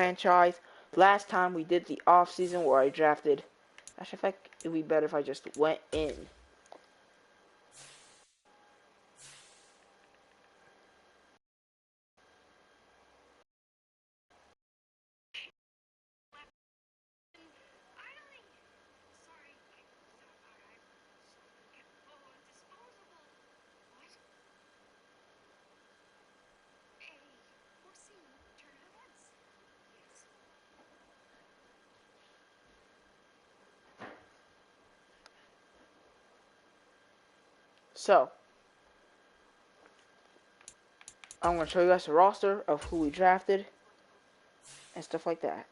franchise. Last time we did the off season where I drafted. Actually, I feel like it'd be better if I just went in. So, I'm going to show you guys the roster of who we drafted and stuff like that.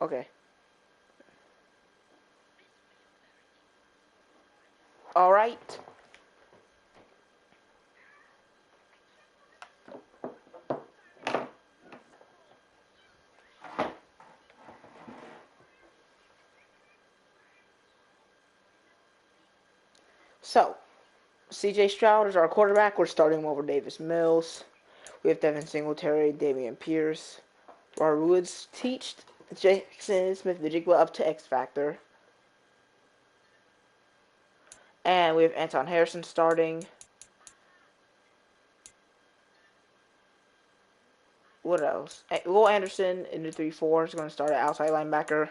Okay. Alright. So, CJ Stroud is our quarterback. We're starting him over Davis Mills. We have Devin Singletary, Damian Pierce. Our Woods teached Jackson Smith-Njigba up to X Factor. And we have Anton Harrison starting. What else? Will Anderson in the 3-4 is going to start at outside linebacker.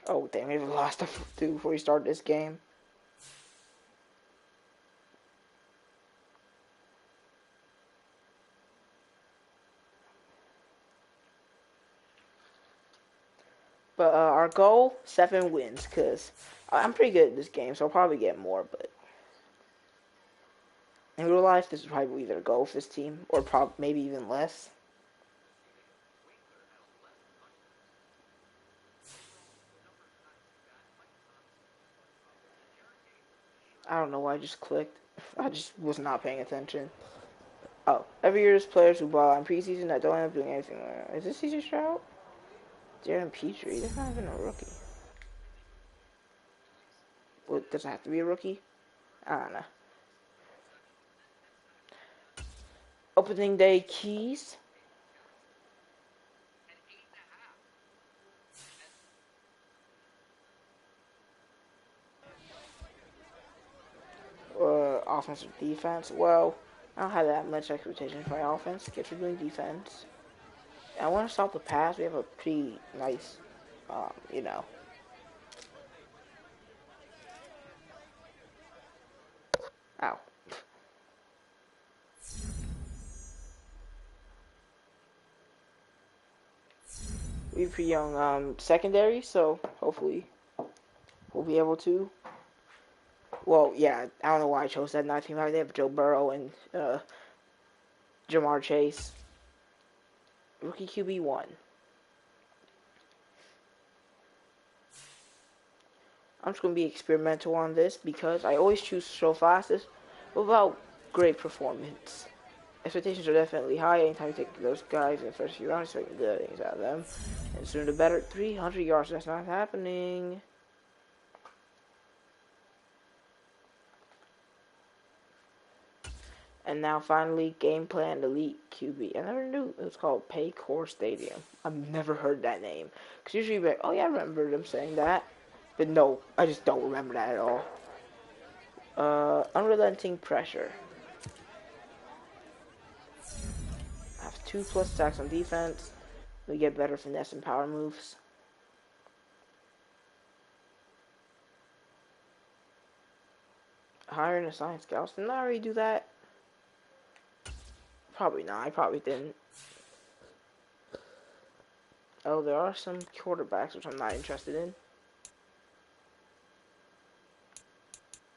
Oh, damn, we've lost a two before we start this game. But our goal, 7 wins, because I'm pretty good at this game, so I'll probably get more, but in real life, this is probably either a goal for this team, or maybe even less. I don't know why I just clicked. I just was not paying attention. Oh, every year there's players who ball on preseason that don't end up doing anything. Is this CJ Stroud? Darren Petrie? That's not even a rookie. What, does it have to be a rookie? I don't know. Opening day keys. Offense or defense. Well, I don't have that much expectation for my offense. Guess we're doing defense. I want to stop the pass. We have a pretty nice, you know. Ow. We have pretty young secondary, so hopefully we'll be able to. Well, yeah, I don't know why I chose that 19. They have Joe Burrow and Jamar Chase. Rookie QB1. I'm just going to be experimental on this because I always choose to show fastest without great performance. Expectations are definitely high anytime you take those guys in the first few rounds, expecting good things out of them. And sooner the better. 300 yards, that's not happening. And now finally, Game Plan Elite QB. I never knew it was called Paycor Stadium. I've never heard that name. Because usually you'd be like, oh yeah, I remember them saying that. But no, I just don't remember that at all. Unrelenting Pressure. I have 2+ stacks on defense. We get better finesse and power moves. Hiring a science scouts. Didn't I already do that? Probably not. I probably didn't. Oh, there are some quarterbacks which I'm not interested in.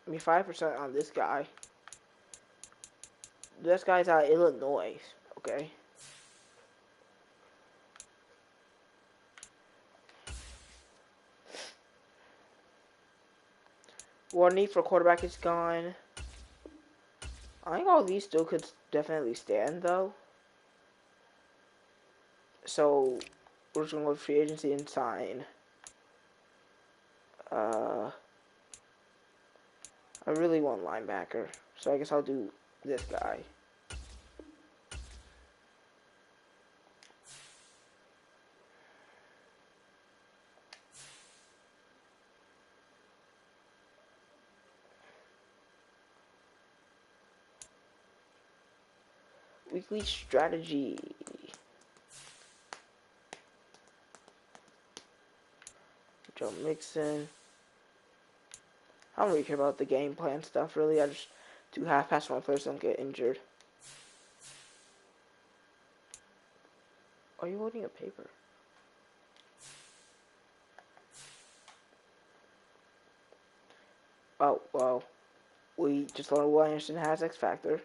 I mean, 5% on this guy. This guy's out of Illinois. Okay. What need for quarterback is gone. I think all these still could definitely stand though. So we're just gonna go to free agency and sign. I really want linebacker, so I guess I'll do this guy. Weekly strategy. Joe Mixon. I don't really care about the game plan stuff, really. I just do half-pass when players don't get injured. Are you holding a paper? Oh, well. We just learned Will Anderson has X Factor.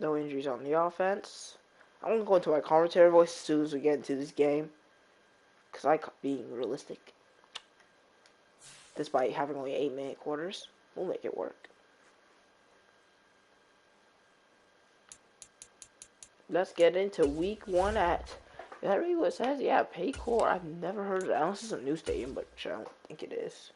No injuries on the offense. I'm going to go into my commentary voice as soon as we get into this game. Because I like being realistic. Despite having only 8-minute quarters, we'll make it work. Let's get into week 1 at... Is that really what it says? Yeah, Paycor. I've never heard of that. Unless it's a new stadium, but I don't think it is.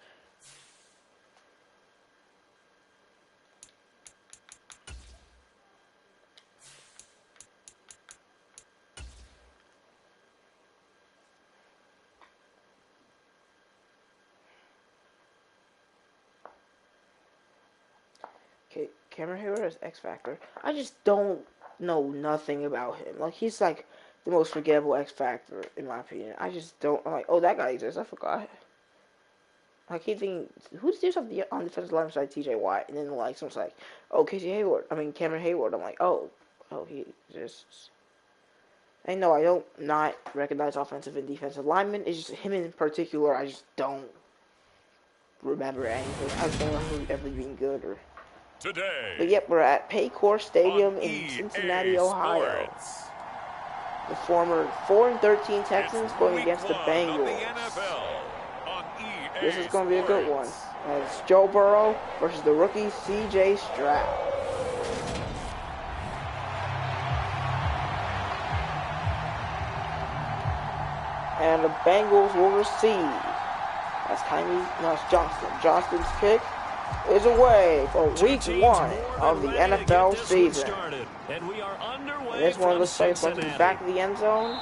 Okay, Cameron Hayward has X Factor. I just don't know nothing about him. Like, he's like the most forgettable X Factor, in my opinion. I just don't... I'm like, oh, that guy exists. I forgot. I keep thinking, who's this on the defensive line side? TJ Watt, and then like someone's like, oh, Cameron Hayward. I'm like, oh, he exists. I know I don't not recognize offensive and defensive linemen. It's just him in particular. I just don't remember anything. I just don't remember him ever being good or. Today. But yep, we're at Paycor Stadium in Cincinnati, Ohio. The former 4-13 Texans going against the Bengals. This is going to be a good one. It's Joe Burrow versus the rookie C.J. Stroud. And the Bengals will receive. That's Johnston. Johnston's kick is away for week 1 of the NFL season. And this one looks like it's going to be back of the end zone.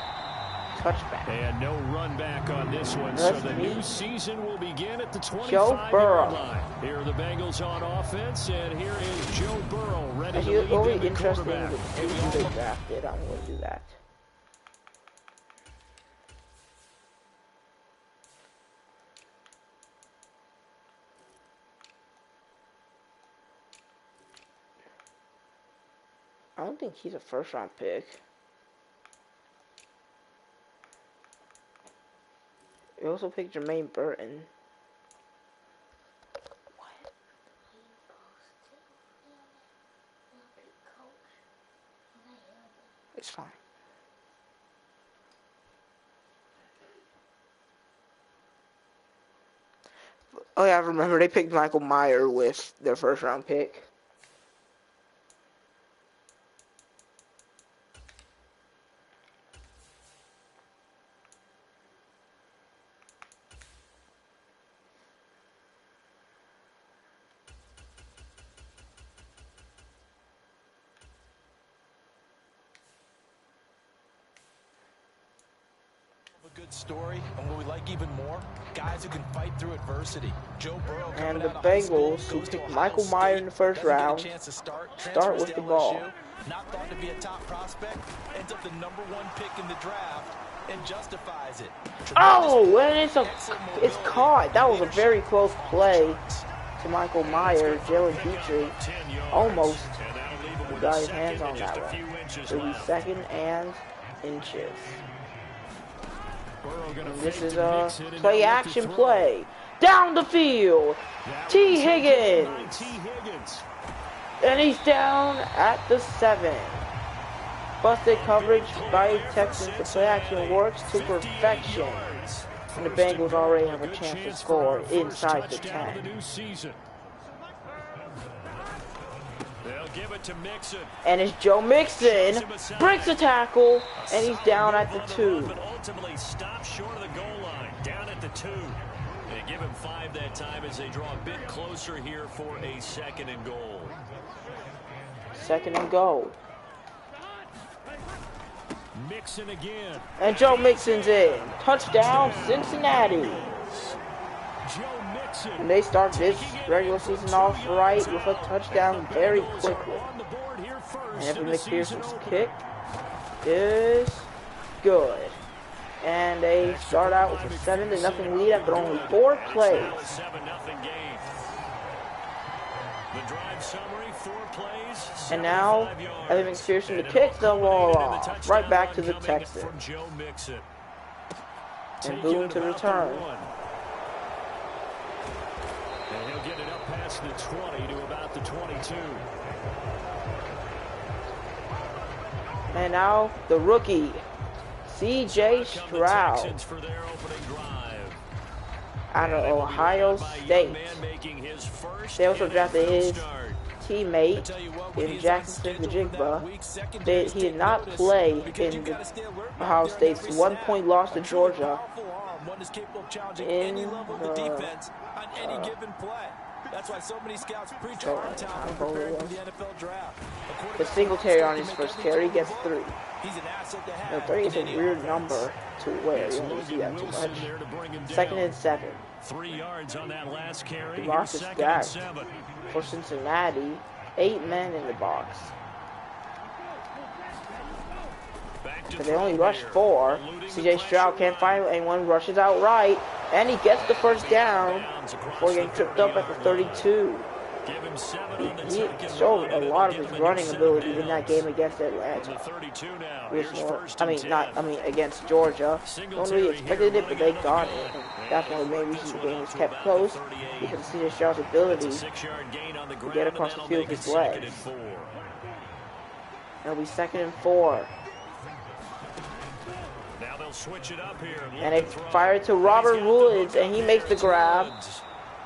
Touchback. And no run back on this one, so the new season will begin at the 25-yard line. Here are the Bengals on offense, and here is Joe Burrow ready to lead them the interesting quarterback. who they drafted. I'm going to do that. I don't think he's a first-round pick. We also picked Jermaine Burton. What? It's fine. Oh yeah, I remember they picked Michael Mayer with their first-round pick. a good story, and what we like even more, guys who can fight through adversity. Joe Burrow and the Bengals, who picked Michael Mayer in the first round, start with the ball. Not thought to be a top prospect, ends up the #1 pick in the draft, and justifies it. Oh, and it's caught. That was a very close play to Michael Mayer. Jalen Petrie almost got his hands on that one. It'll be 2nd and inches. And this is a play action play. Down the field. T. Higgins. And he's down at the 7. Busted coverage by Texans. The play action works to perfection. And the Bengals already have a chance to score inside the 10. Give it to Mixon. And it's Joe Mixon, breaks the tackle, and he's down at the 2. But ultimately stops short of the goal line, down at the 2. They give him 5 that time as they draw a bit closer here for a 2nd and goal. 2nd and goal. Mixon again. And Joe Mixon's in. Touchdown, Cincinnati. And they start this regular season off right with a touchdown very quickly. And Evan McPherson's kick is good. And they start out with a 7-0 lead after only 4 plays. And now Evan McPherson to kick the ball off right back to the Texans. And Boone to return. And he'll get it up past the 20 to about the 22. And now the rookie, C.J. Stroud, out of Ohio State. They also drafted his teammate in Jackson Smith-Njigba. He did not play in Ohio State's 1-point loss to Georgia in any given play. That's why so many scouts preach hard time preparing for the NFL draft. The Singletary on his first carry gets 3. He's an asset to Now, have. 3 is a weird number to wear. You don't see that too much. 2nd and 7. 3 yards on that last carry. The box is stacked for Cincinnati. 8 men in the box. But they only rushed 4. C.J. Stroud can't find anyone, rushes outright, and he gets the first down before getting tripped up at the 32. He showed a lot of his running ability in that game against Atlanta. Against Georgia. No one really expected it, but they got it. And that's one of the main reasons the game was kept close, because of C.J. Stroud's ability to get across the field with his legs. It'll be 2nd and 4. Switch it up here. And they fire it to Robert Woods, and he makes the grab.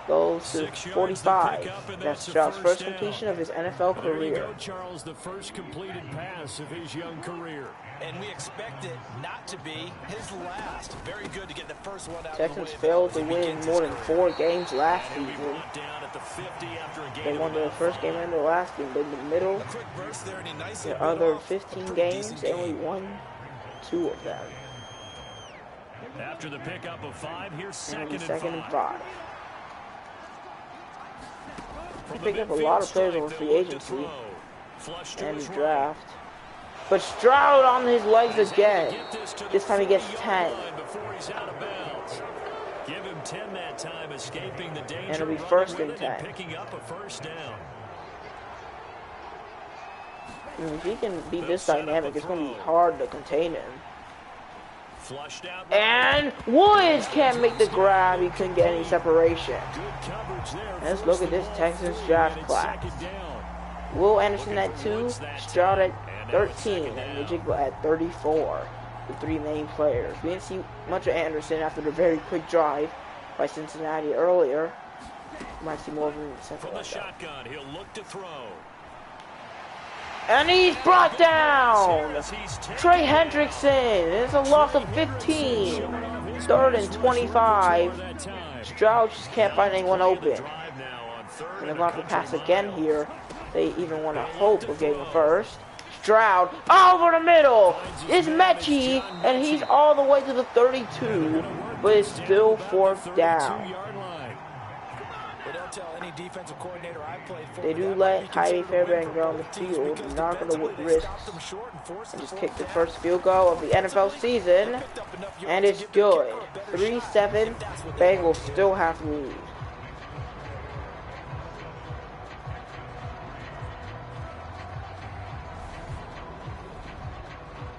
Goes to 45. That's Stroud's first completion of his NFL career. Charles, the first completed pass of his young career. And we expect it not to be his last. Very good to get the first one out. Texans failed to win more than 4 games last season. They won their first game and their last game, but in the middle, the other 15 games, they only won 2 of them. After the pickup of 5, here's 2nd and 5. He picked up a lot of players over free agency and the draft. But Stroud on his legs again. This time he gets 10. Give him 10 that time, escaping the danger. And it'll be 1st and 10. Picking up a first down. If he can be this dynamic, it's going to be hard to contain him. And Woods can't make the grab. He couldn't get any separation. And let's look at this Texans draft class. Will Anderson at 2, Stroud at 13, and Njigba at 34. The 3 main players. We didn't see much of Anderson after the very quick drive by Cincinnati earlier. We might see more of him in the second. From the shotgun, he'll look to throw. And he's brought down! Trey Hendrickson! It's a loss of 15. 3rd and 25. Stroud just can't find anyone open. And they're going to pass again here. They even want a hope of getting a first. Stroud over the middle. It's Mechie, and he's all the way to the 32, but it's still fourth down. They do let Heidi Fairbairn go on the field. You're not going to risk and just kick the first field goal of the NFL season, and it's good. 3-7. Bengals still have to lose.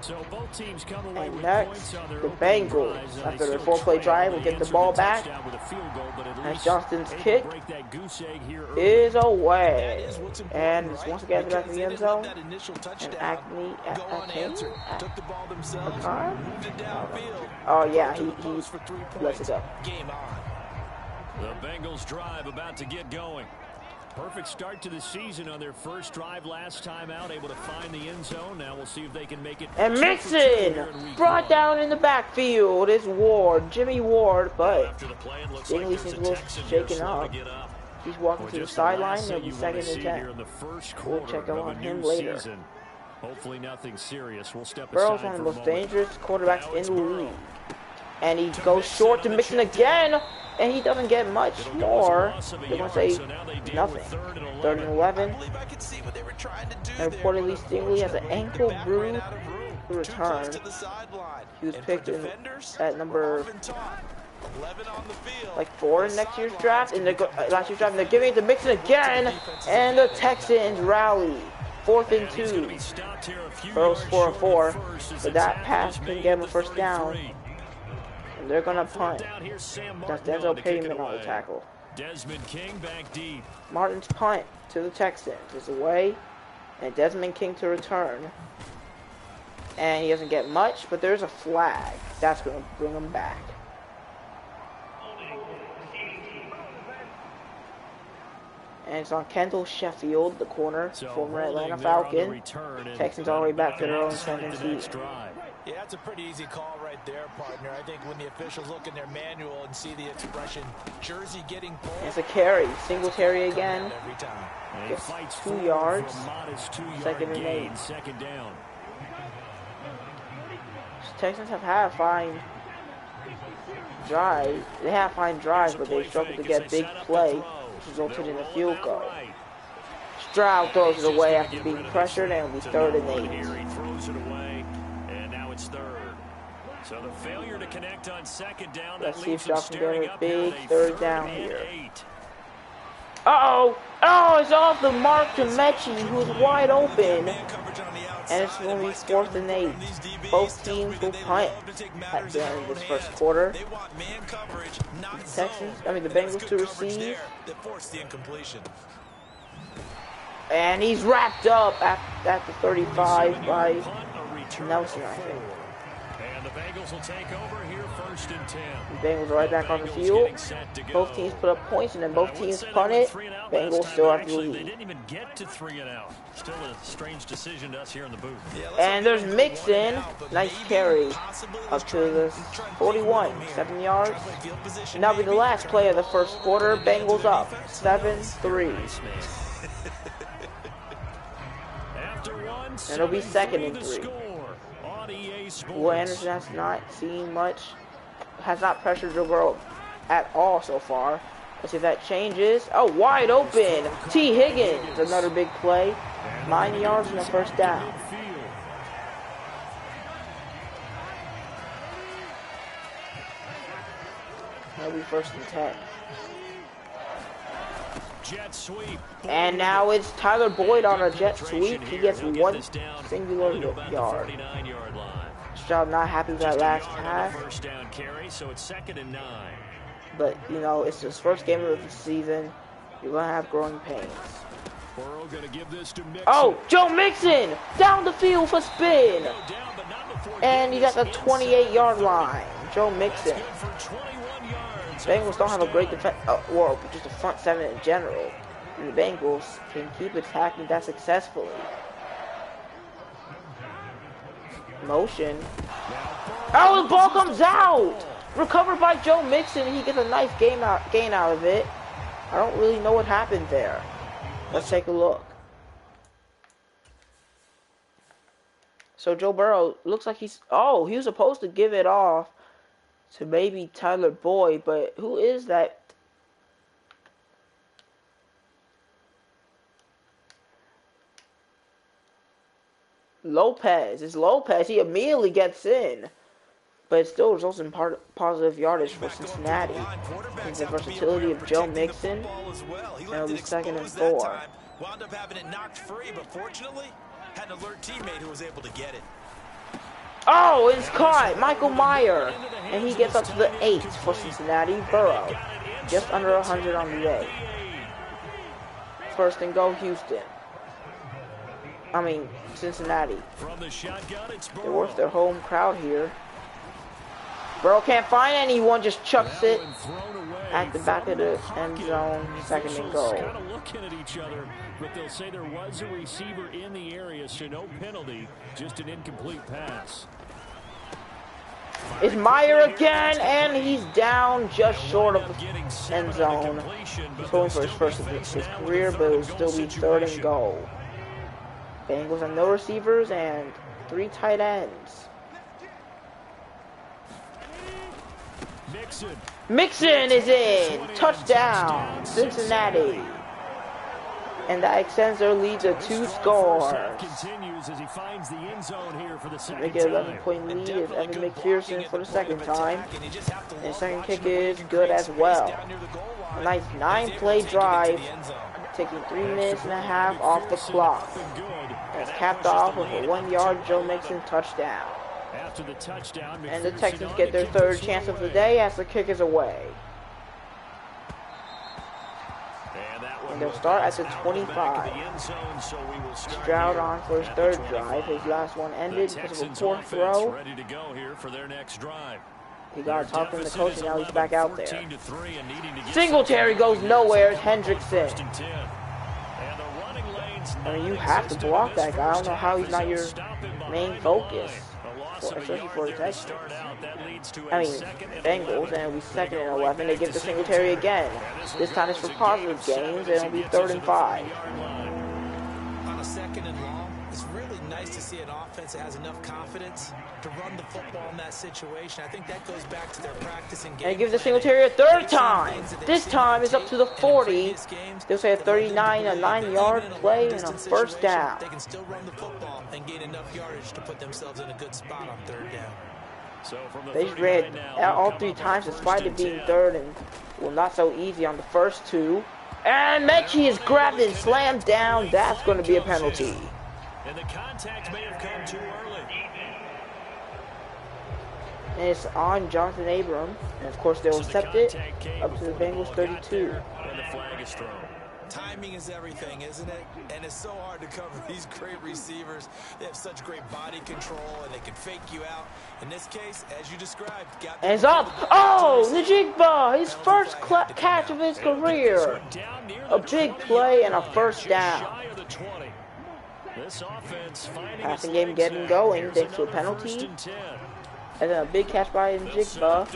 So both teams come away And with next, points on their the opening Bengals, drives, after their 4-play drive, will get the ball back. And Johnston's kick is away. And it's once again back in the end zone. And Acme, oh yeah, he lets it go. The Bengals drive about to get going. Perfect start to the season on their first drive last time out, able to find the end zone. Now we'll see if they can make it. And Mixon brought down in the backfield is Ward, Jimmy Ward, but Stingley seems a little shaken up. He's walking to the sideline. He'll be 2nd and 10. We'll check out on him later. Hopefully nothing serious. We'll step Burrow's one of the most dangerous quarterbacks in the league. And he goes short to Mixon again. And he doesn't get much more. They're going to say nothing. 3rd and 11. And reportedly, Stingley has an ankle bruise return. He was picked at number 4 in next year's draft. In last year's draft, and they're giving it to Mixon again. And the Texans rally. 4th and 2. Burrow's 4-4. But that pass couldn't get him a first down. They're gonna punt. That's Denzel Perryman on the tackle. Desmond King back deep. Martin's punt to the Texans is away, and Desmond King to return. And he doesn't get much, but there's a flag. That's gonna bring him back. And it's on Kendall Sheffield, the corner, former Atlanta Falcon. Texans all the way back to their own 2nd season. Yeah, that's a pretty easy call right there, partner. I think when the officials look in their manual and see the expression, jersey getting pulled. It's a carry. Singletary again. Every time. Gets 2 yards. 2nd and 8. Second down. Texans have had a fine drive. They have fine drives, but they struggle to get big play, which resulted in a field goal. Stroud throws it away after being pressured, and it'll be 3rd and 8. He throws it away, and now it's 3rd. So the failure to connect on 2nd down. Let's see if Stroud can get a big 3rd down here. Uh-oh! Oh, it's off the mark to Mechie, who's wide open. And it's going to be 4th and 8. Both teams will punt at the end of this first quarter. The Bengals to receive. And he's wrapped up at the 35 by Nelson, I think. And the Bengals will take over here 1st and 10. The Bengals are right back on the field. Both teams put up points, and then both teams punt it. Bengals still have the lead. They didn't even get to 3 and out. Still a strange decision to us here in the booth. And there's Mixon. Nice carry up to the 41, 7 yards. And that'll be the last play of the first quarter. Bengals up 7-3. And it'll be 2nd and 3. Will Anderson has not seen much, has not pressured Joe Burrow at all so far. Let's see if that changes. Oh, wide open. T. Higgins, another big play. 9 yards and a first down. That'll be 1st and 10. Jet sweep. And now it's Tyler Boyd on a jet sweep. He gets 1 singular yard. Stroud not happy with that last pass. First down carry, so it's 2nd and 9. But, you know, it's his first game of the season. You're going to have growing pains. Oh, Joe Mixon down the field for spin. And he's at the 28-yard line. Joe Mixon. Bengals don't have a great defense, or just a front 7 in general. And the Bengals can keep attacking that successfully. Motion. Oh, the ball comes out! Recovered by Joe Mixon. He gets a nice gain out of it. I don't really know what happened there. Let's take a look. So Joe Burrow looks like he's... Oh, he was supposed to give it off to maybe Tyler Boyd, but who is that? Lopez. It's Lopez. He immediately gets in, but it still results in positive yardage for Cincinnati. Because the versatility of Joe Mixon, and it'll be 2nd and 4. Wound up having it knocked free, but fortunately, had an alert teammate who was able to get it. Oh, it's caught. Michael Meyer. And he gets up to the 8 for Cincinnati. Burrow. Just under 100 on the day. 1st and goal, Houston. I mean, Cincinnati. They work their home crowd here. Burrow can't find anyone, just chucks it at the back of the end zone, 2nd and goal. Kind of looking at each other, but they'll say there was a receiver in the area, so no penalty, just an incomplete pass. It's Meyer again, and he's down just short of the end zone. He's going for his first of his career, but it will still be 3rd and goal. Bengals have no receivers and 3 tight ends. Mixon is in! Touchdown! Cincinnati! And that extends their lead to 2 scores. They get 11-point lead is Evan McPherson for the 2nd time. And 2nd kick is good as well. A nice 9-play drive, taking 3 minutes and a half off the clock. And it's capped off with a 1-yard Joe Mixon touchdown. And the Texans get their 3rd chance of the day as the kick is away. And they'll start at the 25. Stroud on for his 3rd drive. His last one ended because of a poor throw. He got a talk from the coach and now he's back out there. Singletary goes nowhere. It's Hendrickson. I mean, you have to block that guy. I don't know how he's not your main focus. Especially for the Texans. I mean, Bengals, and it'll be 2nd and 11. They give the Singletary again. This time it's for positive gains, and it'll be 3rd and 5. On a 2nd and long, it's really nice to see an offense that has enough confidence to run the football in that situation. I think that goes back to their practice and game. And give the Singletary a 3rd time. This time it's up to the 40. They'll say a 39, a 9-yard play, and a 1st down. They can still run the football and gain enough yardage to put themselves in a good spot on 3rd down. They ran all 3 times despite it being 3rd and, well, not so easy on the first 2. And Mechie is grabbed and slammed down. That's going to be a penalty. And the contact may have come too early. And it's on Jonathan Abram. And of course they'll accept it up to the Bengals 32. And the flag is thrown. Timing is everything, isn't it? And it's so hard to cover these great receivers. They have such great body control, and they can fake you out. In this case, as you described, and it's up. Oh, Najigba, his first catch of his career. A big play and a 1st down. Passing game getting going thanks to a penalty. And then a big catch by Najigba.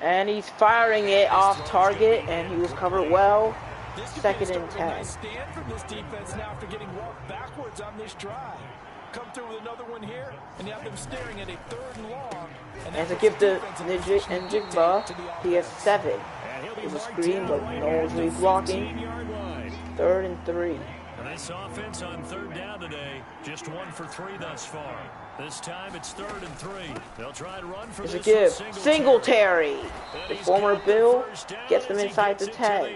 And he's firing it off target, and he was covered well. 2nd and 10. Stand from this defense now after getting walked backwards on this drive. Come through with another one here, and you have them staring at a 3rd and long. And to give to Najigba, he has 7. It was a screen, but no one's really blocking. 3rd and 3. Nice offense on 3rd down today. Just 1 for 3 thus far. This time it's 3rd and 3. They'll try and run for this. It's a give. Singletary. The former Bill gets them inside the 10.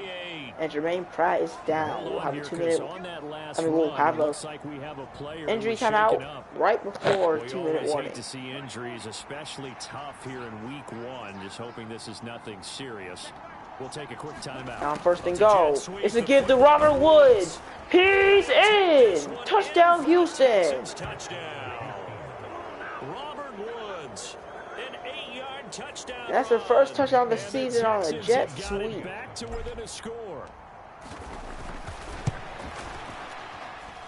And Jermaine Pratt is down. We'll have a 2-minute. We'll have a injury timeout right before 2-minute warning. To see injuries, especially tough here in week 1. Just hoping this is nothing serious. We'll take a quick timeout. On 1st and goal. It's a give to Robert Woods. He's in. Touchdown, Houston. Robert Woods, an 8-yard touchdown. That's the first touchdown of the season on a jet sweep. Back to within a score.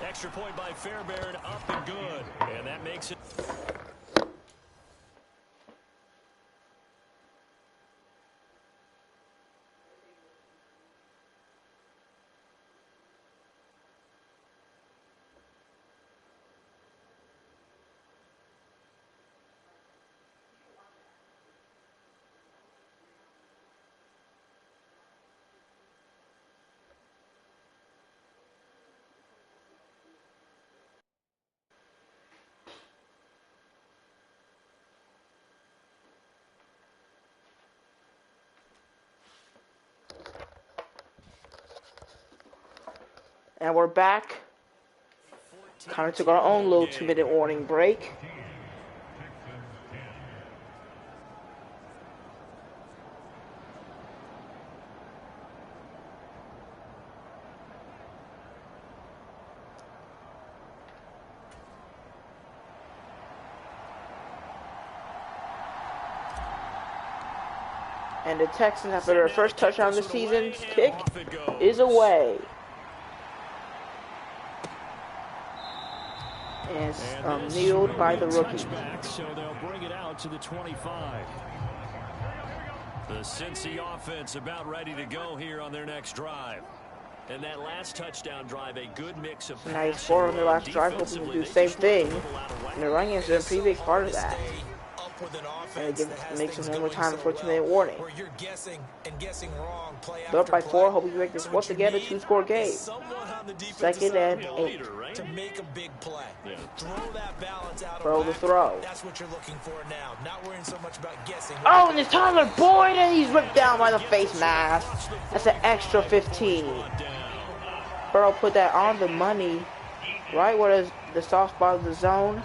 Extra point by Fairbairn, up and good, and that makes it. And we're back. Kind of took our own little 2-minute warning break. And the Texans, after their first touchdown of the season's kick, is away. And it's kneeled by the rookie. So they'll bring it out to the 25. The Cincy offense about ready to go here on their next drive. And that last touchdown drive, a good mix of Nice score on their last drive, hoping to do the same thing. And the running is a pretty big part of that. And it makes them one more time before 2-minute warning. They're up by 4, hoping to make this once again a 2-score game. 2nd and 8. To make a big play. Throw that balance out. Throw the throw. That's what you're looking for now. Not worrying so much about guessing. Oh, and it's Tyler Boyd, and he's ripped down by the face mask. That's an extra 15. Burrow put that on the money, right where there's the soft spot of the zone.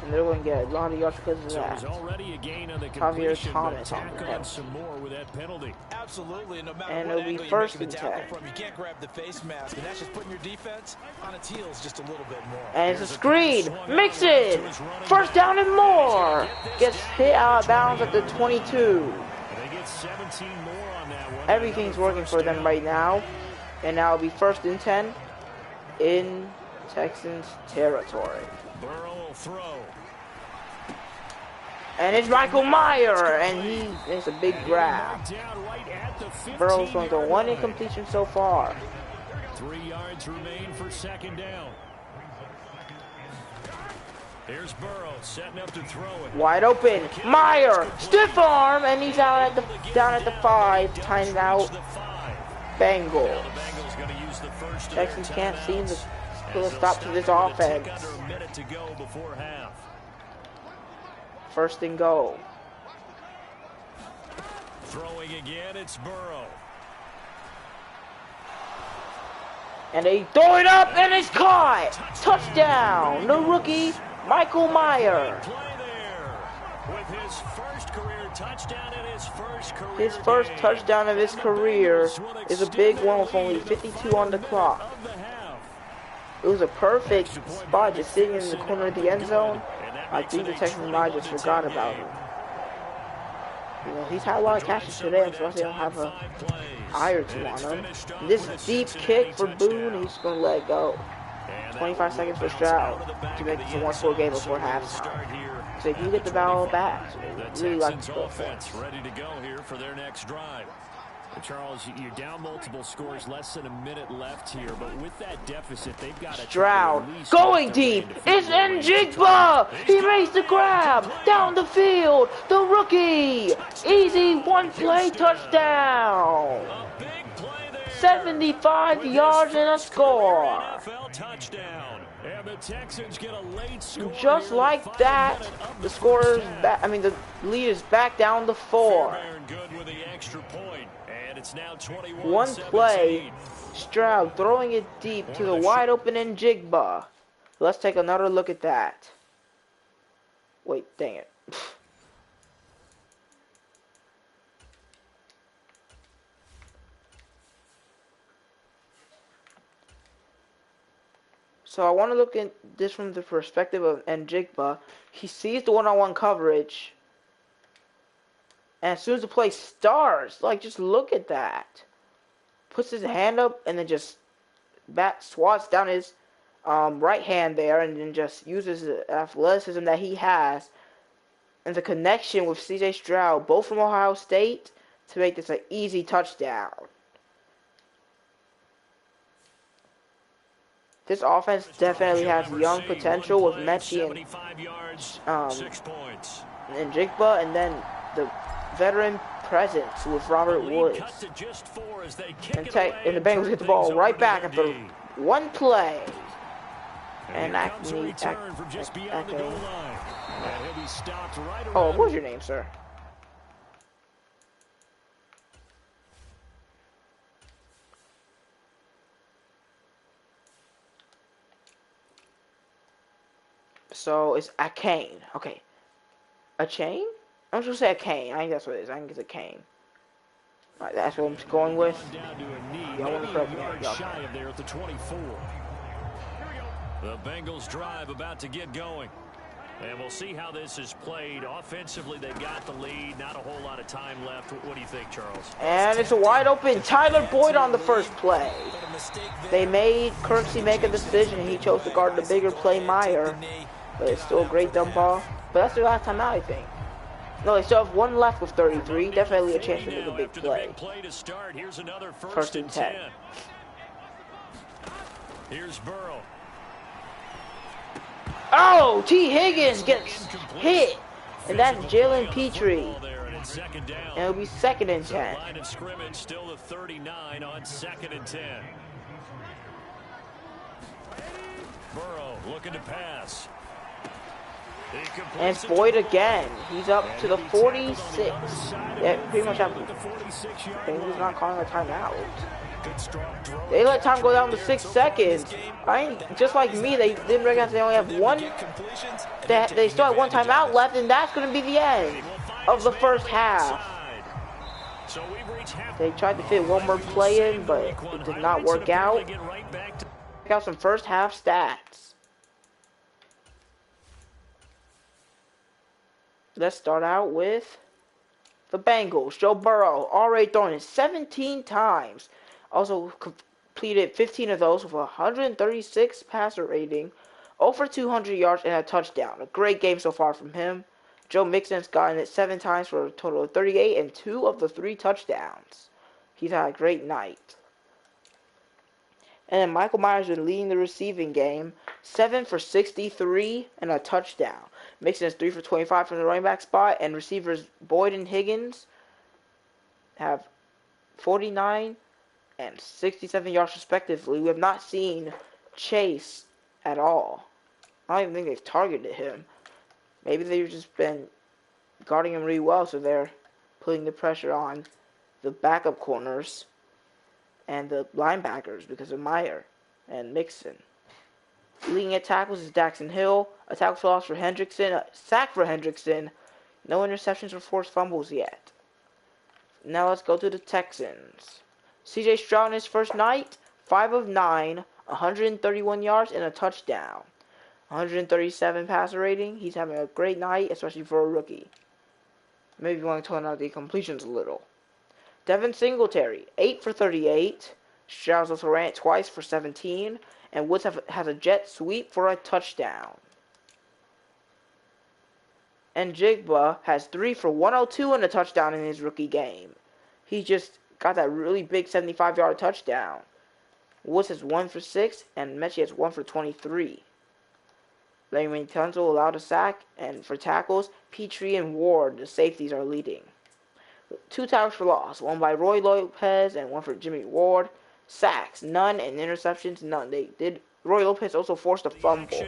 And they're going to get a lot of yards because of that. Javier Thomas on some more with that penalty. Absolutely, no matter and what it'll be angle first you're and making the 10. tackle from, you can't grab the face mask, and that's just putting your defense on its heels just a little bit more. And it's a screen. Mixon. First down and more. Gets hit out of bounds at the 22. They get 17 more on that one. Everything's working for them right now. And now it'll be 1st and 10 in Texans territory. Burrow will throw. And it's Michael Mayer, and he makes a big grab. Burrow's going to 1 incompletion so far. 3 yards remain for 2nd down. Here's Burrow setting up to throw it. Wide open. Mayer, stiff arm, and he's out at down at the 5. Timed out. Bengals. Texans can't seem to put a stop to this offense. 1st and goal. Throwing again, it's Burrow. And they throw it up, and it's caught. Touchdown. The rookie, Michael Mayer. With his first career touchdown and his first touchdown of his career is a big one with only 52 on the clock. It was a perfect spot just sitting in the corner of the end zone. I think the Texans might just forgot about him. You know, he's had a lot of catches today. I'm surprised they don't have a eye or two on him. And this deep kick for Boone, he's going to let it go. 25 seconds for Stroud to make this a 1-score game before halftime. So if you get the ball back, so they really like to go for it. Ready to go here for their next drive. Charles, you're down multiple scores, less than a minute left here, but with that deficit, they've got to Stroud going deep. It's Njigba. He makes the grab down the field. The rookie, easy 1-play touchdown. 75 yards and a score. And the Texans get a late score. Just like that, the score is back. I mean, the lead is back down to 4. Good with the extra point. And it's now 21-17. 1 play, Stroud throwing it deep to the wide open Njigba. Let's take another look at that. Wait, dang it. So I want to look at this from the perspective of Njigba. He sees the one-on-one coverage. And as soon as the play starts, like, just look at that. Puts his hand up and then just swats down his right hand there and then just uses the athleticism that he has and the connection with C.J. Stroud, both from Ohio State, to make this an easy touchdown. This offense definitely has young potential with Mechie and Njigba, and then the veteran presence with Robert Woods. And the Bengals get the ball right back after 1 play. And oh, what's your name, sir? So it's a cane. Okay. A chain? I'm just gonna say a cane. I think that's what it is. I think it's a cane. Alright, that's what I'm going with. Y'all want to correct me? Y'all shy of there at the 24. The Bengals drive about to get going. And we'll see how this is played. Offensively, they got the lead. Not a whole lot of time left. What do you think, Charles? And it's a wide open Tyler Boyd on the first play. They made Kirksey make a decision. He chose to guard the bigger play Meyer. But it's still a great dump ball. But that's the last time out, I think. No, they still have one left with 33. Definitely a chance to make a big play. Here's another First and 10. Here's Burrow. Oh, T. Higgins gets hit. And that's Jalen Petrie. And it'll be second and 10. Line of scrimmage still the 39 on second and 10. Burrow looking to pass. And it's Boyd again. He's up to the 46. Yeah, pretty much after. He's not calling a timeout. They let time go down to 6 seconds. Just like me, they didn't recognize they only have one. They still have one timeout left, and that's going to be the end of the first half. They tried to fit one more play in, but it did not work out. Check out some first half stats. Let's start out with the Bengals. Joe Burrow already thrown it 17 times. Also completed 15 of those with a 136 passer rating, 0 for 200 yards and a touchdown. A great game so far from him. Joe Mixon's gotten it 7 times for a total of 38 and 2 of the 3 touchdowns. He's had a great night. And then Michael Myers been leading the receiving game, 7 for 63 and a touchdown. Mixon is 3 for 25 from the running back spot, and receivers Boyd and Higgins have 49 and 67 yards respectively. We have not seen Chase at all. I don't even think they've targeted him. Maybe they've just been guarding him really well, so they're putting the pressure on the backup corners and the linebackers because of Meyer and Mixon. Leading at tackles is Daxton Hill. A tackle for loss for Hendrickson. A sack for Hendrickson. No interceptions or forced fumbles yet. Now let's go to the Texans. C.J. Stroud in his first night, 5 of 9, 131 yards and a touchdown. 137 passer rating. He's having a great night, especially for a rookie. Maybe you want to tone out the completions a little. Devin Singletary, 8 for 38. Stroud also ran it twice for 17. And Woods has a jet sweep for a touchdown. And Jigba has 3 for 102 and a touchdown in his rookie game. He just got that really big 75-yard touchdown. Woods has 1 for 6, and Mechie has 1 for 23. Larry Tunsil allowed a sack, and for tackles, Petrie and Ward, the safeties, are leading. 2 tackles for loss, 1 by Roy Lopez and 1 for Jimmy Ward. Sacks, none, and interceptions, none. Roy Lopez also forced a fumble.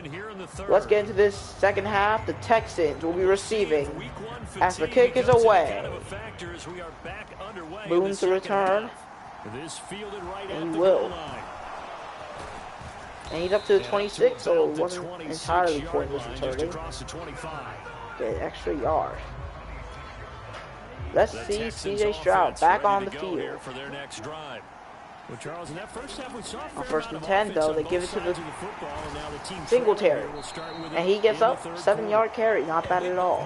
Let's get into this second half. The Texans will be receiving as the kick is away. Boone to return. And he will. And he's up to the 26, so it wasn't entirely pointless returning. Get an extra yard. Let's see C.J. Stroud back on the field. Well, Charles, in that first half we saw on first and 10, though, they give it to the Singletary. And he gets up, 7-yard carry, not bad at all.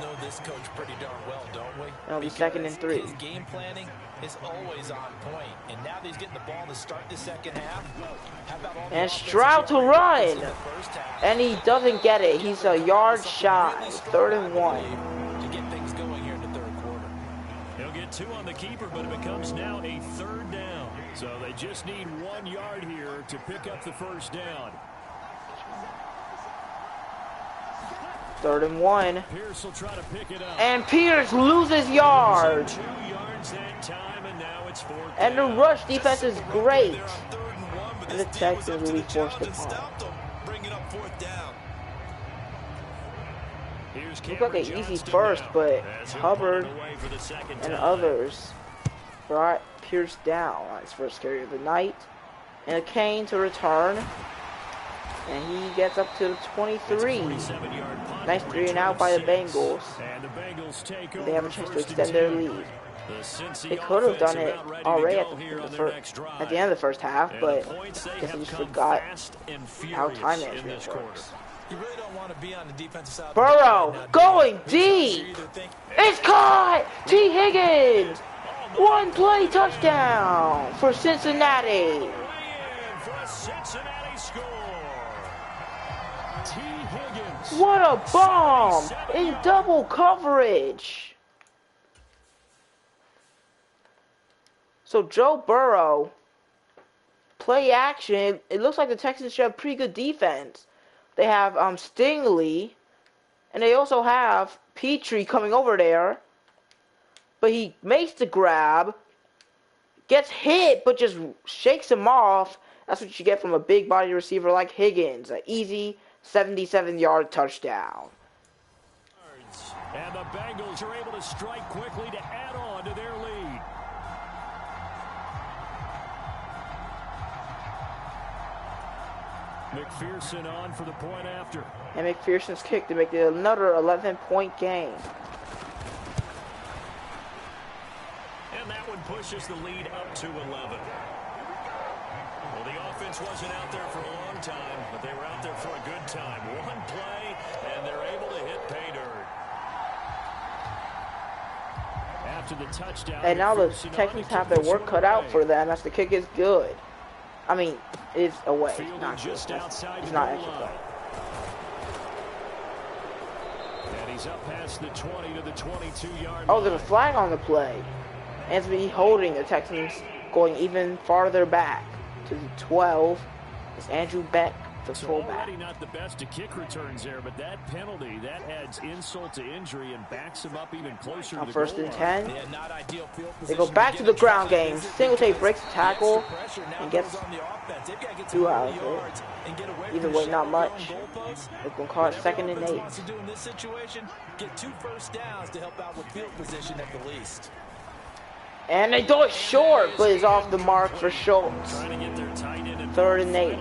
It'll be second and 3. His game planning is always on point, and now that he's getting the ball to start the second half. And Stroud to run, and he doesn't get it. He's a yard shy, 3rd and 1. To get things going here in the third quarter. He'll get 2 on the keeper, but it becomes now a 3rd down. So they just need 1 yard here to pick up the first down. 3rd and 1. Pierce will try to pick it up. And Pierce loses yards. 2 yards that time, and now it's 4th and the rush defense is great. And the Texans will be forced to punt. Looks like an easy first, but Hubbard and others brought Pierce down on his first carry of the night. And a cane to return. And he gets up to the 23. 47-yard punt. Nice 3 and out by the Bengals. And the Bengals take They have a chance to extend their lead. The They could have done it already at the end of the first half, but I guess they just forgot how time management works. You really don't want to be on the defensive side. Burrow going deep. It's caught. T. Higgins. One play touchdown for Cincinnati. What a bomb in double coverage. So Joe Burrow, play action. It looks like the Texans should have pretty good defense. They have Stingley, and they also have Petrie coming over there. But he makes the grab, gets hit, but just shakes him off. That's what you get from a big body receiver like Higgins. An easy 77-yard touchdown. And the Bengals are able to strike quickly to add on to their lead. McPherson on for the point after. And McPherson's kick to make it another 11-point game. And that one pushes the lead up to 11. Well, the offense wasn't out there for a long time, but they were out there for a good time. One play, and they're able to hit pay dirt. After the touchdown, and now the Texans have their work cut out for them as the kick is good. I mean, it's away. It's not good. It's not extra play. And he's up past the 20 to the 22-yard line. Oh, there's a flag on the play. Anthony holding the Texans going even farther back to the 12. It's Andrew Beck, the fullback. Already not the best of kick returns there, but that penalty, that adds insult to injury and backs him up even closer to the first goal and line. 10. They go back to the ground game. Singletary breaks the tackle and gets 2 out of it. Either way, not much. They're going to call it 2nd and 8. In this situation, get 2 first downs to help out with field position at the least. And they throw it short, but it's off the mark for Schultz. 3rd and 8.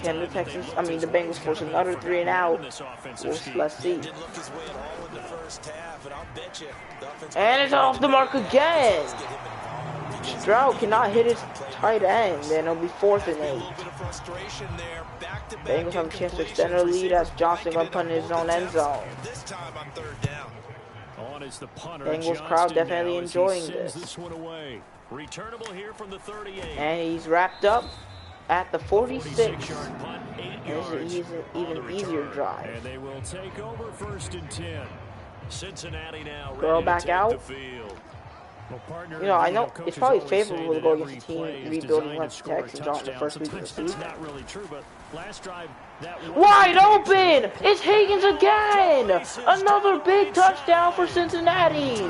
Can the the Bengals force another 3 and out? Let's see. And it's off the mark again. Stroud cannot hit his tight end, and it'll be 4th and 8. Bengals have a chance to extend their lead as Johnson going to punt in his own end zone. Bengals crowd definitely enjoying this. And he's wrapped up at the 46. And it's an even easier drive. And they will take over 1st and 10. Cincinnati now Throw back out. You know, I know it's probably favorable to go against a team rebuilding like the Texans on the first week of the season. Wide open! It's Higgins again! Another big touchdown for Cincinnati!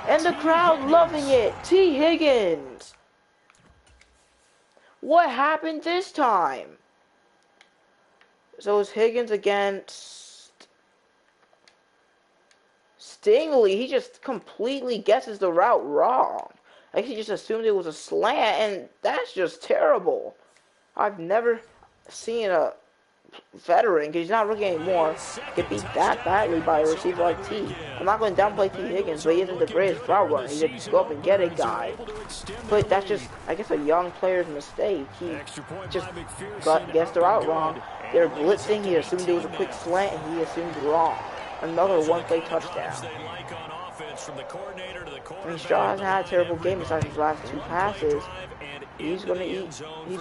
And the crowd loving it. T. Higgins. What happened this time? So it's Higgins against Stingley. He just completely guesses the route wrong. Like he just assumed it was a slant, and that's just terrible. I've never seen a veteran, because he's not rookie anymore, get beat that badly by a receiver like T. I'm not going to downplay T. Higgins, but he isn't the greatest route runner. He just go up and get a guy. But that's just, I guess, a young player's mistake. He just guessed the route wrong. They're blitzing. He assumed it was a quick slant, and he assumed wrong. Another one-play touchdown. I mean, Stroud hasn't had a terrible game besides his last 2 passes. He's going to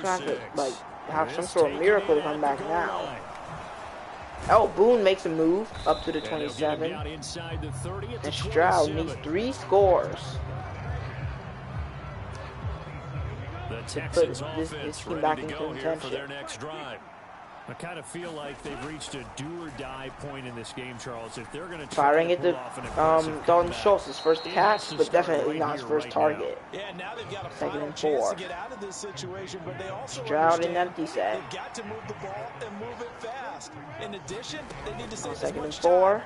have to, like, have some sort of miracle to come back now. Oh, Boone makes a move up to the 27. And Stroud needs 3 scores to put this team back into contention. I kind of feel like they've reached a do-or-die point in this game, Charles. If they're going to firing at the Dalton Schultz, his first catch, but definitely not his first target. 2nd and 4. Stroud in empty set. 2nd and 4.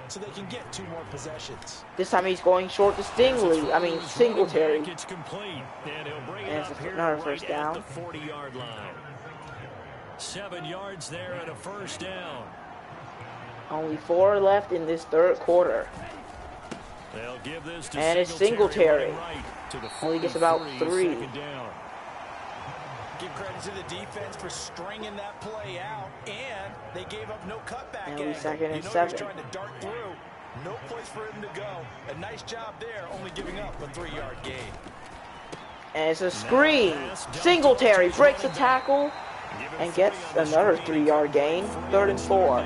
This time he's going short to Stingley. I mean Singletary. And it's another first down. 7 yards there and a first down. Only 4 left in this third quarter. They'll give this to And it's Singletary. Right to the Only gets about 3. Second down. Give credit to the defense for stringing that play out, and they gave up no cutback. And we angle. second and He's 7. trying to dart through. No place for him to go. A nice job there, only giving up a 3-yard gain. And it's a screen. Singletary breaks a tackle and gets another 3-yard gain. 3rd and 4.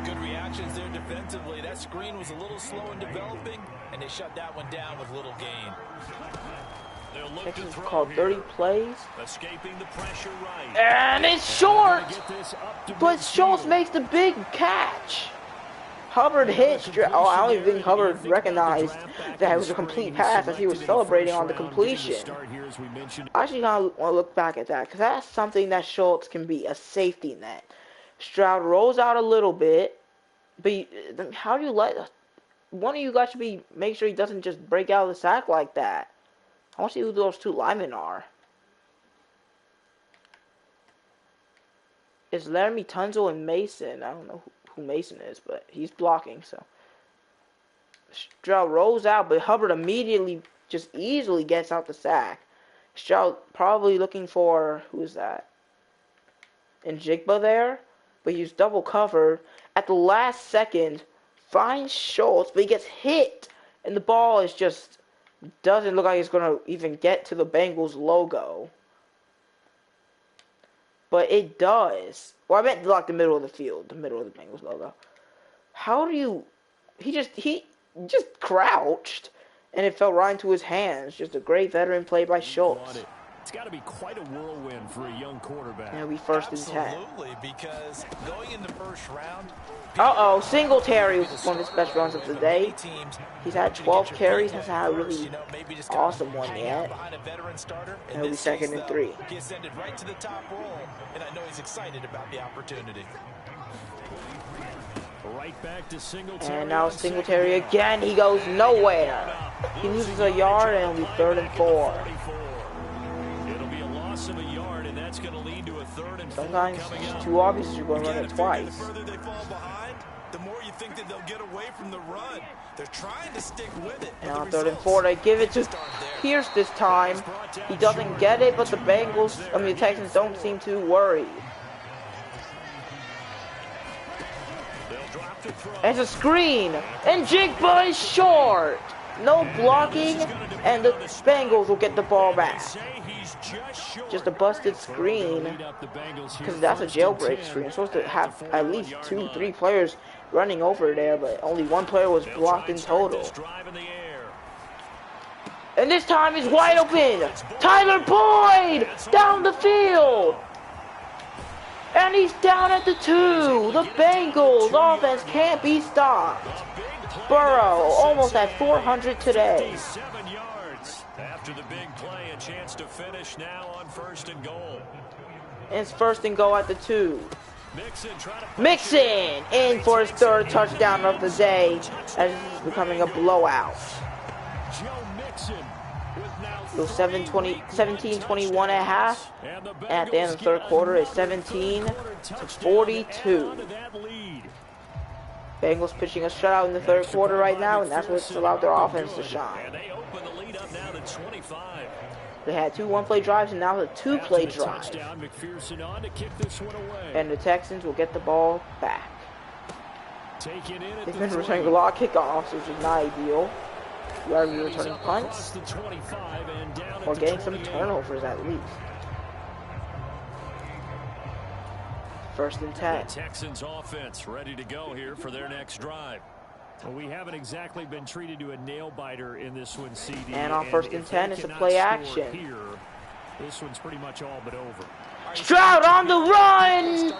Good reactions there defensively. That screen was a little slow in developing, and they shut that one down with little gain. Texans called 30 plays. Escaping the pressure right. And it's short. But Schultz makes the big catch. Hubbard hit. Oh, I don't even think Hubbard recognized that it was a complete pass as he was celebrating on the completion. I actually want to look back at that because that's something that Schultz can be, a safety net. Stroud rolls out a little bit, but how do you let one of you guys should make sure he doesn't just break out of the sack like that? I want to see who those 2 linemen are. It's Laramie Tunzel and Mason. I don't know who Mason is, but he's blocking, so. Stroud rolls out, but Hubbard immediately just easily gets out the sack. Stroud probably looking for, who is that? Njigba there, but he's double covered. At the last second, finds Schultz, but he gets hit, and the ball is just doesn't look like it's going to even get to the Bengals logo. But it does. Well, I meant like the middle of the field, the middle of the Bengals logo. How do you... He just crouched, and it fell right into his hands. Just a great veteran play by Schultz. It's got to be quite a whirlwind for a young quarterback. And it'll be 1st and 10. Absolutely, because going in the first round... Uh-oh, Singletary was one of his best runs of the day. He's had 12 carries, hasn't had a really awesome one yet. And it'll be 2nd and 3. He ascended right to the top roll, and I know he's excited about the opportunity. Right back to Singletary. And now Singletary again, he goes nowhere. He loses a yard, and it'll be 3rd and 4. It'll be a loss of a yard, and that's going to lead to a 3rd and 4. Sometimes it's too obvious you're going to run it twice. The further they fall behind, the more you think that they'll get away from the run. They're trying to stick with it. And on 3rd and 4, they give it to Pierce this time. He doesn't get it, but the the Texans don't seem too worried. It's a screen, and Njigba is short. No blocking, and the Bengals will get the ball back. Just a busted screen, because that's a jailbreak screen. You're supposed to have at least 2-3 players running over there, but only 1 player was blocked in total. And this time he's wide open. Tyler Boyd down the field. And he's down at the 2. The Bengals offense can't be stopped. Burrow almost at 400 today. 7 yards after the big play, a chance to finish now on 1st and goal. And it's 1st and goal at the 2. Mixon in for his 3rd touchdown of the day, as this is becoming a blowout. It was 17-21 at half, and at the end of the 3rd quarter, it's 17-42. Bengals pitching a shutout in the 3rd quarter right now, and that's what's allowed their offense to shine. They had 2 one-play drives, and now a 2-play drive. And the Texans will get the ball back. They've been returning a lot of kickoffs, which is not ideal. You are returning punts, or getting some turnovers at least. 1st and 10. The Texans offense ready to go here for their next drive. Well, we haven't exactly been treated to a nail-biter in this one, CD. And on 1st and 10, it's a play action. Here, this one's pretty much all but over. Stroud on the run!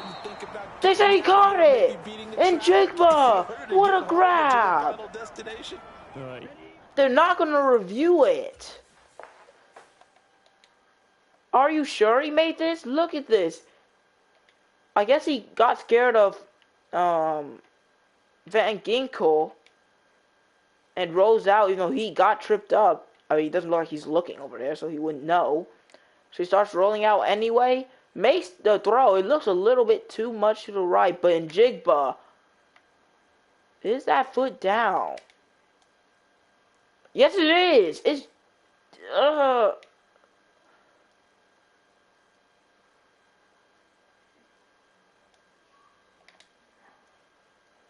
They said he caught it! And Njigba! What a grab! They're not going to review it. Are you sure he made this? Look at this. I guess he got scared of Van Ginkel and rolls out, even though he got tripped up. I mean, he doesn't look like he's looking over there, so he wouldn't know. So he starts rolling out anyway, makes the throw. It looks a little bit too much to the right, but in Jigba, is that foot down? Yes, it is. It's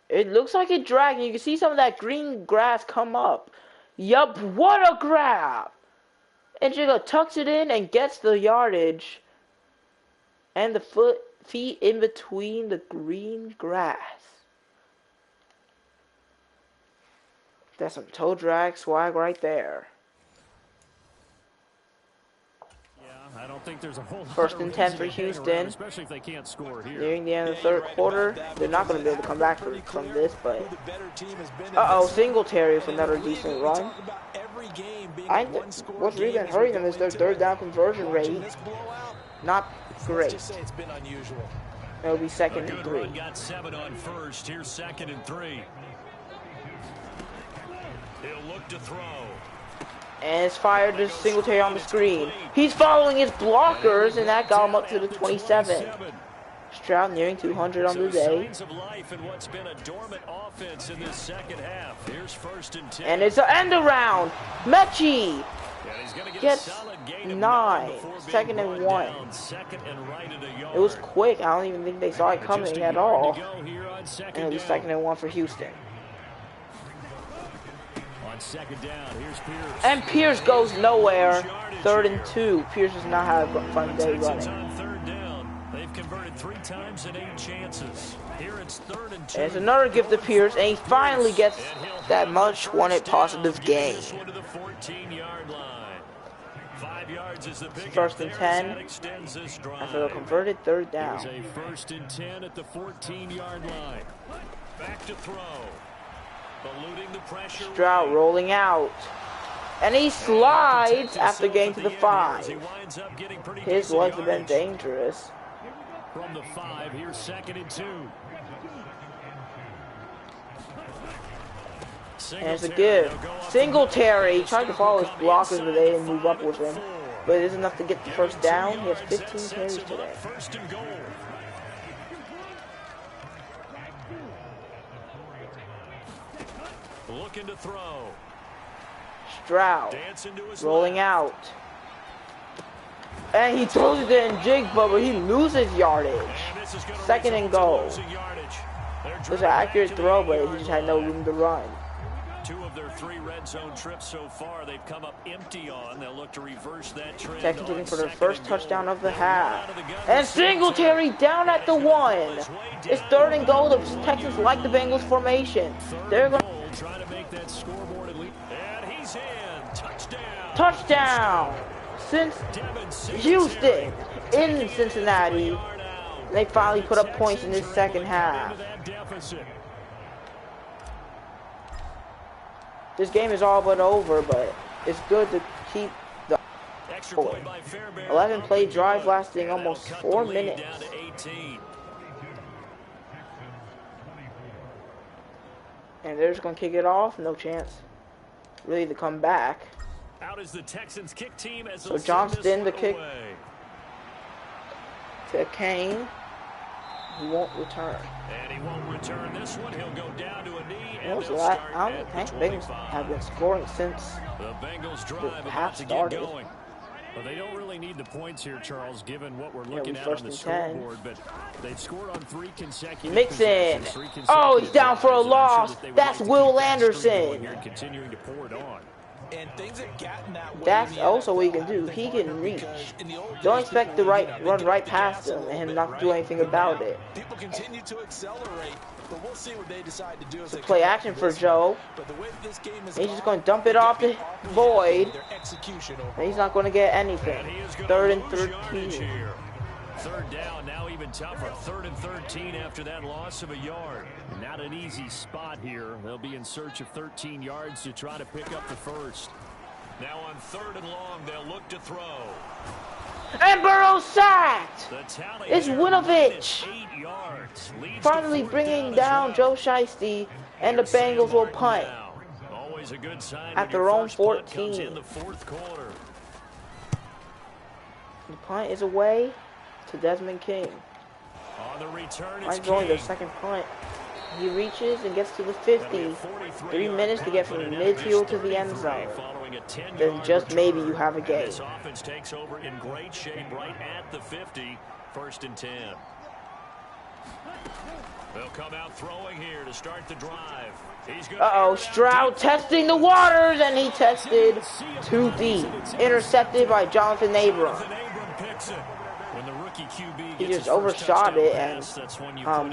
it looks like it dragged. You can see some of that green grass come up. Yup, what a grab! And Jigga tucks it in and gets the yardage. And the feet in between the green grass. That's some toe drag swag right there. I don't think there's a whole lot First of and 10 reason for to hang around, Houston. especially if they can't score here. Nearing the end of the third quarter, they're not going to be able to come back from this, but Singletary with another decent run. What's really been hurting them is their third down conversion rate. Not great. It'll be second and 3. Got 7 on first. Here's second and 3. He'll look to throw. And it's fired to Singletary on the screen. He's following his blockers, and that got him up to the 27. Stroud nearing 200 on the day. Signs of life in what's been a dormant offense in this second half. Here's first and 10. And it's an end around. Mechie gets 9. Second and 1. It was quick. I don't even think they saw it coming at all. And it was second and 1 for Houston. On second down, here's Pierce. And Pierce goes nowhere. Third and 2. Pierce does not have a fun day running. On third down. They've converted 3 times in 8 chances. Here it's third and 2. And it's another gift to Pierce, and he finally gets that much wanted positive gain. First and 10 after a converted third down. Here's a first and 10 at the 14-yard line. Back to throw. Eluding the pressure. Stroud rolling out. And he slides after getting to the 5. His legs have been dangerous. From the 5, here's second and 2. And it's a give. Singletary tried to follow his blockers, but they didn't move up with him. But it is enough to get the first down. He has 15 carries today. First and goal. Looking to throw. Stroud rolling out. And he throws it in Jigba, but he loses yardage. Second and goal. It was an accurate throw, but he just had no room to run. 2 of their 3 red zone trips so far, they've come up empty on. They'll look to reverse that trend. Texans looking for their first touchdown of the half. And Singletary down at the 1. It's third and goal. The Texans like the Bengals formation. They're going trying to make that scoreboard at least. And he's in. Touchdown. Touchdown. Since Houston in Cincinnati. They finally put up points in this second half. This game is all but over, but it's good to keep the score. 11 play drive lasting almost 4 minutes. And they're just going to kick it off. No chance really to come back. Out is the Texans kick team as so Johnston the kick to Kane. He won't return. And he won't return this one. He'll go down to a knee. And I don't think the Bengals have been scoring since the Bengals drive the half started. Going. Well, they don't really need the points here, Charles, given what we're looking at on the scoreboard. But they've scored on 3 consecutive. Mixon. Oh, he's down for a loss. That's Will Anderson. Continuing to pour it on. And things have gotten that way. That's also what he can do. He can reach. Don't expect to run right past him and him not do anything about it. People continue to accelerate, but we'll see what they decide to do. It's a play action for Joe. He's just going to dump it off the void. And he's not going to get anything. Third and 13. Third down, now even tougher. 3rd and 13 after that loss of a yard. Not an easy spot here. They'll be in search of 13 yards to try to pick up the first. Now on 3rd and long, they'll look to throw. And Burrow sacked! It's Winovich! Finally bringing down Joe Shiesty, and the Bengals will punt at their own 14. The punt is away. to Desmond King. On the return, Might going their second punt. He reaches and gets to the 50. 3 minutes to get from midfield to the end zone. Then just maybe you have a game. This offense takes over in great shape right at the 50. 1st and 10. They'll come out throwing here to start the drive. Stroud testing the waters, and he tested too deep. Intercepted by Jonathan Abram. When the rookie QB he just overshot it, and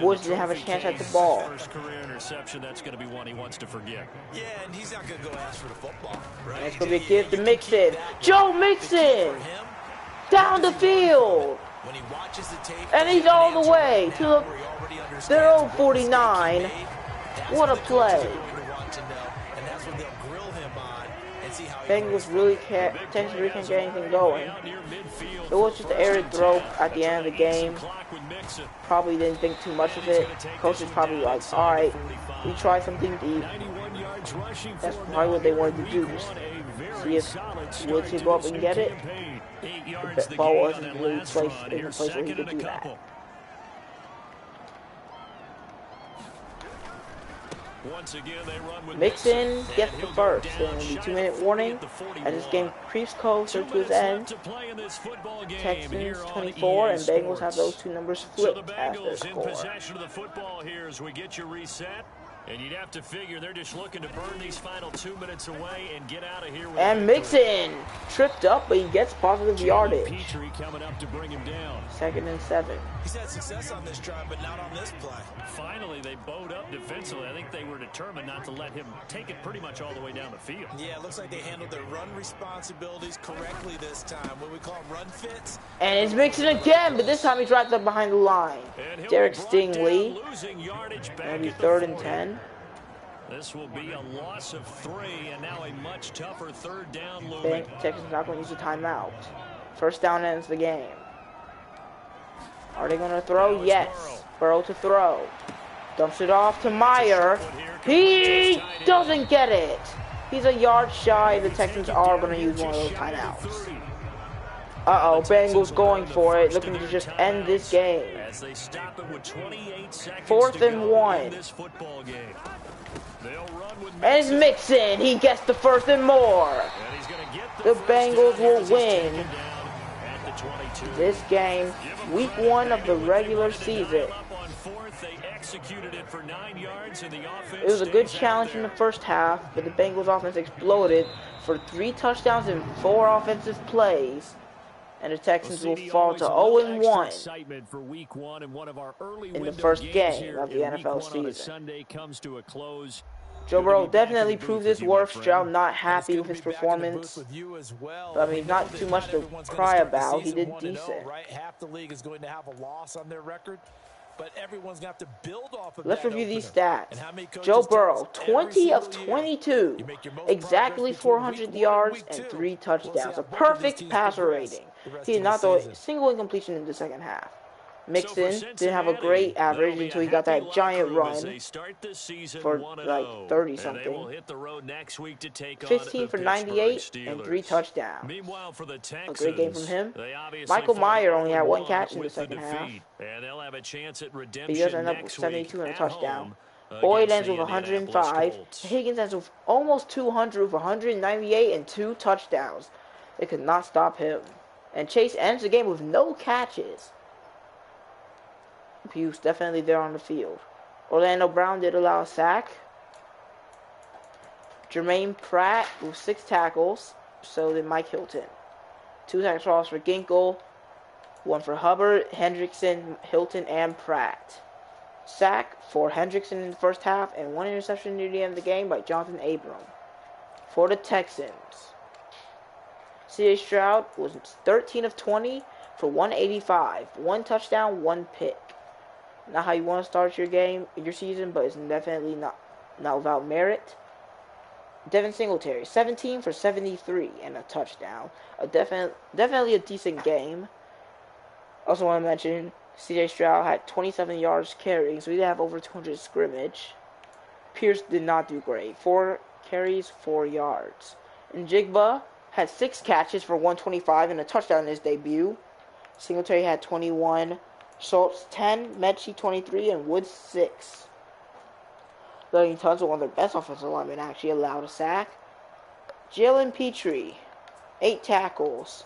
Woods didn't have a chance at the ball. First career interception, that's going to be one he wants to forget. Yeah, and he's not going to go ask for the football, right? And it's going to be a gift to Mixon. Joe Mixon! Down the field! When he watches the tape, and he's all the way to their own 49. What a play. Bengals really can't, Texans really can't get anything going. It was just an arid throw at the end of the game. Probably didn't think too much of it. Coach is probably like, alright, we try something deep. That's probably what they wanted to do. See if Woods can go up and get it. The ball wasn't really placed in a place where he could do that. Mixon gets the first, and it'll be 2-minute warning as this game creeps closer to its end. Texans 24 and Bengals have those two numbers flipped as their score. And you'd have to figure they're just looking to burn these final 2 minutes away and get out of here. And Mixon tripped up, but he gets positive yardage. Coming up to bring him down. 2nd and 7. He's had success on this drive, but not on this play. Finally, they bowed up defensively. I think they were determined not to let him take it pretty much all the way down the field. Yeah, it looks like they handled their run responsibilities correctly this time. What we call run fits. And it's Mixon again, but this time he's right up behind the line. Derek Stingley. Maybe 3rd and 10. This will be a loss of 3, and now a much tougher 3rd down looming. Texans not going to use a timeout. 1st down ends the game. Are they going to throw? Yes. Burrow to throw. Dumps it off to Meyer. He doesn't get it. He's a yard shy. The Texans are going to use one of those timeouts. Bengals going for it, looking to just end this game. 4th and 1. And it's Mixon. He gets the 1st and more. The Bengals will win this game, week 1 of the regular season. It was a good challenge in the first half, but the Bengals offense exploded for 3 touchdowns and 4 offensive plays. And the Texans will fall to 0-1 in the first game of the NFL season. Joe Burrow definitely proved his worth. Stroud not happy with his performance. But I mean, not too much to cry about. He did decent. Half the league is going to have a loss on their record. But everyone's got to build off of Let's review these stats. Joe Burrow, 20 of 22, exactly 400 yards and 3 touchdowns. A perfect passer rating. He did not throw a single incompletion in the second half. Mixon didn't have a great average until he got that giant run for like 30-something. 15 for 98 and 3 touchdowns. A great game from him. Michael Meyer only had 1 catch in the second half. He does end up with 72 and a touchdown. Boyd ends with 105. Higgins ends with almost 200 with 198 and 2 touchdowns. They could not stop him. And Chase ends the game with no catches. He was definitely there on the field. Orlando Brown did allow a sack. Jermaine Pratt with 6 tackles. So did Mike Hilton. 2 tackles for Ginkle. 1 for Hubbard, Hendrickson, Hilton, and Pratt. Sack for Hendrickson in the first half, and 1 interception near the end of the game by Jonathan Abram. For the Texans, C.J. Stroud was 13 of 20 for 185. 1 touchdown, 1 pick. Not how you want to start your game, your season, but it's definitely not without merit. Devin Singletary, 17 for 73 and a touchdown. Definitely a decent game. Also want to mention, C.J. Stroud had 27 yards carrying, so he did have over 200 scrimmage. Pierce did not do great. 4 carries, 4 yards. And Jigba had 6 catches for 125 and a touchdown in his debut. Singletary had 21, Schultz 10, Mechie 23, and Woods 6. Letting Tunsil, one of their best offensive linemen, actually allowed a sack. Jalen Petrie, 8 tackles.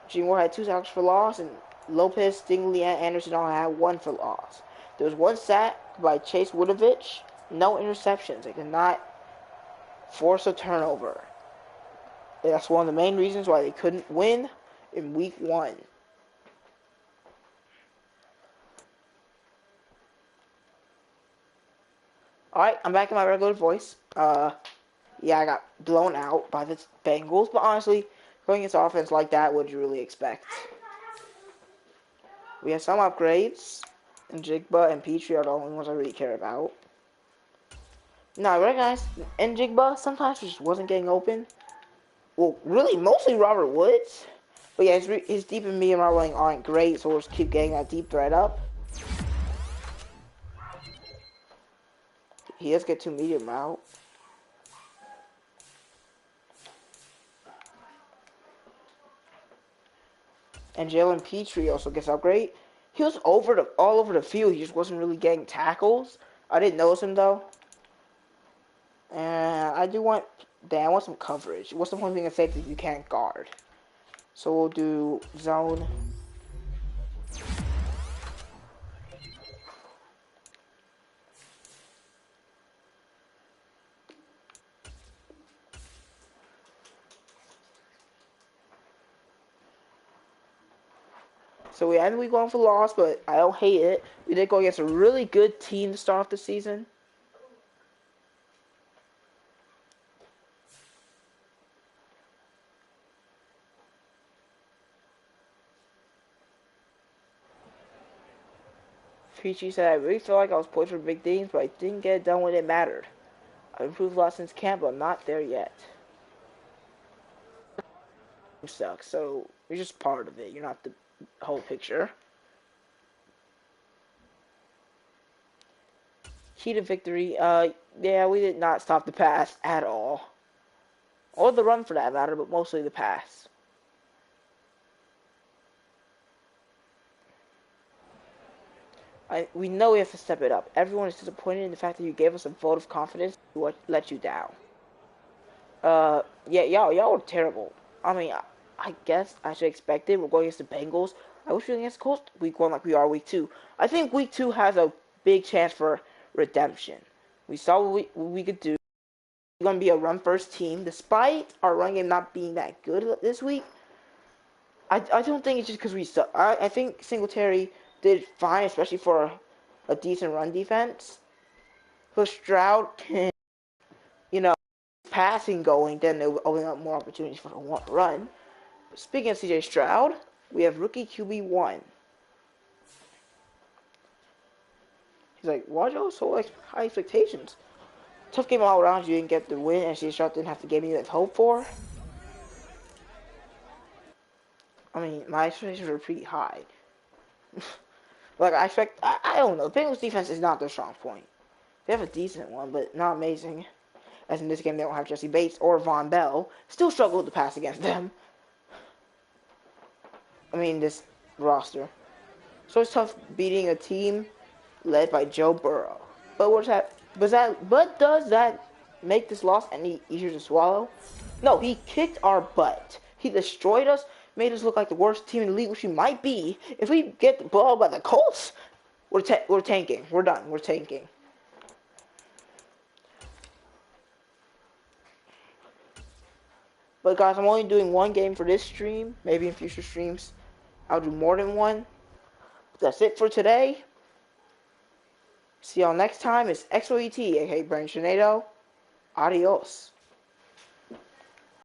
Gene Moore had 2 tackles for loss, and Lopez, Stingley, and Anderson all had 1 for loss. There was 1 sack by Chase Winovich, no interceptions. They did not force a turnover. That's one of the main reasons why they couldn't win in week 1. Alright, I'm back in my regular voice. Yeah, I got blown out by the Bengals, but honestly, going against offense like that, what did you really expect? We have some upgrades, and Jigba and Petrie are the only ones I really care about. Now, I recognize in Jigba, sometimes he just wasn't getting open. Well, really, mostly Robert Woods. But yeah, his deep and medium route running aren't great, so we'll just keep getting that deep threat up. He does get 2 medium route. And Jalen Petrie also gets upgrade. He was all over the field. He just wasn't really getting tackles. I didn't notice him though. And I want some coverage. What's the point of being a safety if you can't guard? So we'll do zone. So we ended week 1 for loss, but I don't hate it. We did go against a really good team to start off the season. Peachy said, I really feel like I was poised for big things, but I didn't get it done when it mattered. I've improved a lot since camp, but I'm not there yet. It sucks, so you're just part of it. You're not the whole picture. Key to victory, yeah, we did not stop the pass at all. Or the run for that matter, but mostly the pass. We know we have to step it up. Everyone is disappointed in the fact that you gave us a vote of confidence to let you down. Yeah, y'all were terrible. I mean, I guess I should expect it. We're going against the Bengals. I wish we were against the Colts week 1 like we are week 2. I think week 2 has a big chance for redemption. We saw what we could do. We're going to be a run-first team. Despite our run game not being that good this week, I don't think it's just because we suck. I think Singletary did fine, especially for a decent run defense. But Stroud can, passing going, then it will open up more opportunities for the run. But speaking of CJ Stroud, we have rookie QB1. He's like, why'd y'all so high expectations? Tough game all around. You didn't get the win, and CJ Stroud didn't have the game you had hoped for. I mean, my expectations were pretty high. Like, I don't know. The Bengals defense is not their strong point. They have a decent one, but not amazing. As in this game, they don't have Jesse Bates or Von Bell. Still struggle to pass against them. I mean, this roster. So it's tough beating a team led by Joe Burrow. But does that make this loss any easier to swallow? No, he kicked our butt. He destroyed us, made us look like the worst team in the league, which we might be. If we get blown out by the Colts, we're tanking. We're done. We're tanking. But guys, I'm only doing 1 game for this stream. Maybe in future streams, I'll do more than 1. But that's it for today. See y'all next time. It's XOET, aka Brandon Shenado. Adios.